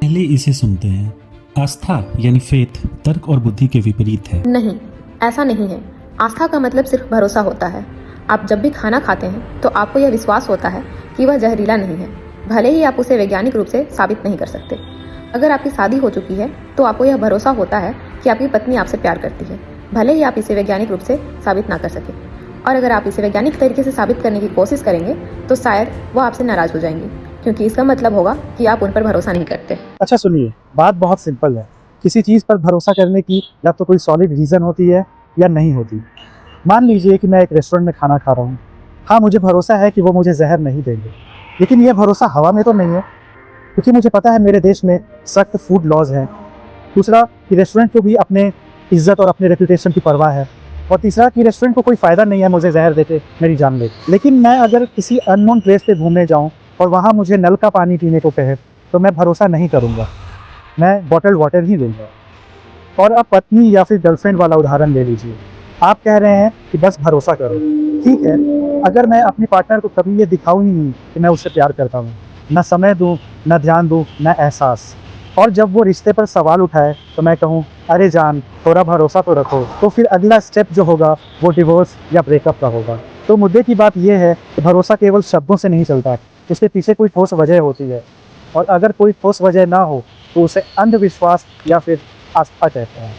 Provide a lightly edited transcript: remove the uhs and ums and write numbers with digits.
पहले इसे सुनते हैं। आस्था यानी फेथ तर्क और बुद्धि के विपरीत है। नहीं, ऐसा नहीं है। आस्था का मतलब सिर्फ भरोसा होता है। आप जब भी खाना खाते हैं तो आपको यह विश्वास होता है कि वह जहरीला नहीं है, भले ही आप उसे वैज्ञानिक रूप से साबित नहीं कर सकते। अगर आपकी शादी हो चुकी है तो आपको यह भरोसा होता है कि आपकी पत्नी आपसे प्यार करती है, भले ही आप इसे वैज्ञानिक रूप से साबित ना कर सके। और अगर आप इसे वैज्ञानिक तरीके से साबित करने की कोशिश करेंगे तो शायद वो आपसे नाराज हो जाएंगी, क्योंकि इसका मतलब होगा कि आप उन पर भरोसा नहीं करते। अच्छा सुनिए, बात बहुत सिंपल है। किसी चीज़ पर भरोसा करने की या तो कोई सॉलिड रीज़न होती है या नहीं होती। मान लीजिए कि मैं एक रेस्टोरेंट में खाना खा रहा हूँ। हाँ, मुझे भरोसा है कि वो मुझे जहर नहीं देंगे, लेकिन यह भरोसा हवा में तो नहीं है, क्योंकि मुझे पता है मेरे देश में सख्त फूड लॉज हैं। दूसरा कि रेस्टोरेंट को भी अपने इज्जत और अपने रेपुटेशन की परवाह है। और तीसरा कि रेस्टोरेंट को कोई फ़ायदा नहीं है मुझे जहर देके मेरी जान ले। लेकिन मैं अगर किसी अननोन प्लेस पे घूमने जाऊँ और वहाँ मुझे नल का पानी पीने को कहे तो मैं भरोसा नहीं करूँगा, मैं बॉटल वाटर ही लूँगा। और अब पत्नी या फिर गर्लफ्रेंड वाला उदाहरण ले लीजिए। आप कह रहे हैं कि बस भरोसा करो। ठीक है, अगर मैं अपनी पार्टनर को कभी ये दिखाऊं ही नहीं कि मैं उससे प्यार करता हूँ, ना समय दूँ, ना ध्यान दूँ, ना एहसास, और जब वो रिश्ते पर सवाल उठाए तो मैं कहूँ अरे जान थोड़ा भरोसा तो रखो, तो फिर अगला स्टेप जो होगा वो डिवोर्स या ब्रेकअप का होगा। तो मुद्दे की बात यह है कि भरोसा केवल शब्दों से नहीं चलता, उसके पीछे कोई ठोस वजह होती है। और अगर कोई ठोस वजह ना हो तो उसे अंधविश्वास या फिर आस्था कहते हैं।